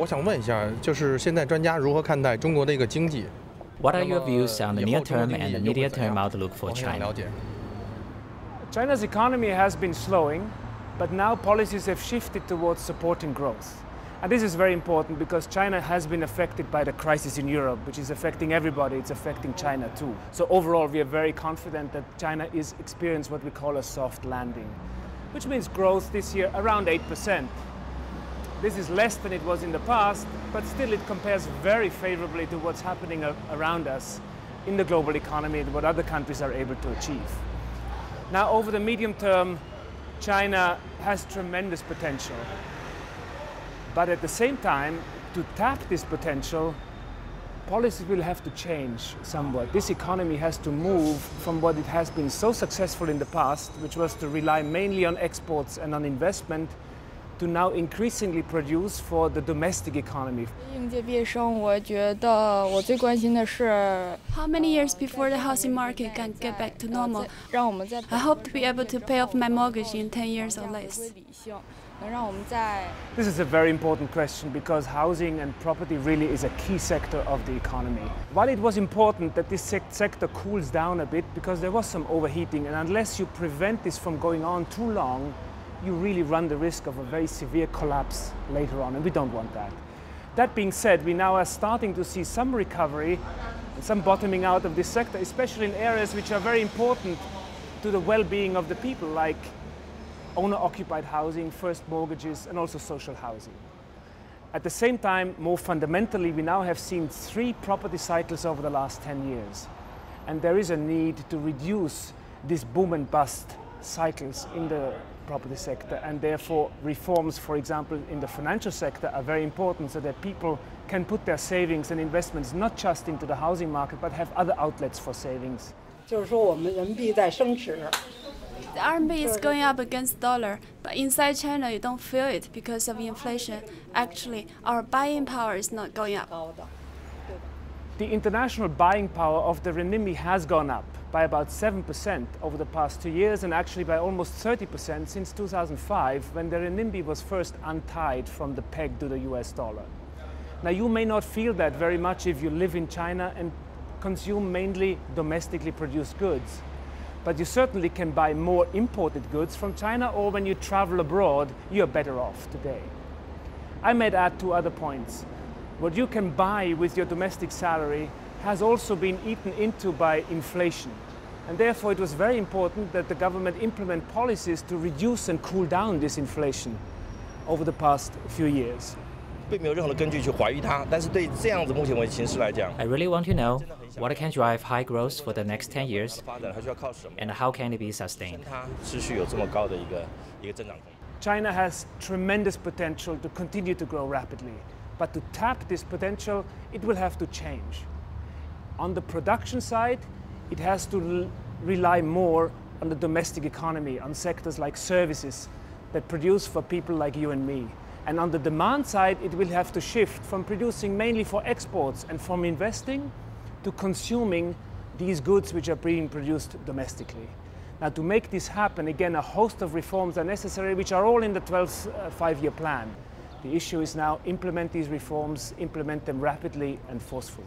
我想问一下，就是现在专家如何看待中国的一个经济？ What are your views on the near-term and the medium-term outlook for China? China's economy has been slowing, but now policies have shifted towards supporting growth. And this is very important because China has been affected by the crisis in Europe, which is affecting everybody. It's affecting China too. So overall, we are very confident that China is experiencing what we call a soft landing, which means growth this year around 8%. This is less than it was in the past, but still it compares very favorably to what's happening around us in the global economy and what other countries are able to achieve. Now, over the medium term, China has tremendous potential. But at the same time, to tap this potential, policies will have to change somewhat. This economy has to move from what it has been so successful in the past, which was to rely mainly on exports and on investment, to now increasingly produce for the domestic economy. 应届毕业生，我觉得我最关心的是 How many years before the housing market can get back to normal? 让我们在 I hope to be able to pay off my mortgage in 10 years or less. 理性，能让我们在 This is a very important question because housing and property really is a key sector of the economy. While it was important that this sector cools down a bit because there was some overheating, and unless you prevent this from going on too long, you really run the risk of a very severe collapse later on, and we don't want that. That being said, we now are starting to see some recovery and some bottoming out of this sector, especially in areas which are very important to the well-being of the people, like owner-occupied housing, first mortgages, and also social housing. At the same time, more fundamentally, we now have seen 3 property cycles over the last 10 years. And there is a need to reduce these boom and bust cycles in the property sector, and therefore reforms, for example, in the financial sector are very important so that people can put their savings and investments not just into the housing market, but have other outlets for savings. 就是说我们人民币在升值。 The RMB is going up against dollar, but inside China you don't feel it because of inflation. Actually, our buying power is not going up. The international buying power of the renminbi has gone up by about 7% over the past 2 years, and actually by almost 30% since 2005, when the renminbi was first untied from the peg to the US dollar. Now, you may not feel that very much if you live in China and consume mainly domestically produced goods. But you certainly can buy more imported goods from China, or when you travel abroad, you're better off today. I might add 2 other points. What you can buy with your domestic salary has also been eaten into by inflation. And therefore it was very important that the government implement policies to reduce and cool down this inflation over the past few years. 并没有任何的根据去怀疑它，但是对这样子目前为止形势来讲 I really want to know what can drive high growth for the next 10 years 发展它需要靠什么？ and how can it be sustained? 它持续有这么高的一个增长空间。 China has tremendous potential to continue to grow rapidly, but to tap this potential, it will have to change. On the production side, it has to rely more on the domestic economy, on sectors like services that produce for people like you and me. And on the demand side, it will have to shift from producing mainly for exports and from investing to consuming these goods which are being produced domestically. Now, to make this happen, again, a host of reforms are necessary, which are all in the 12th five-year plan. The issue is now implement these reforms, implement them rapidly and forcefully.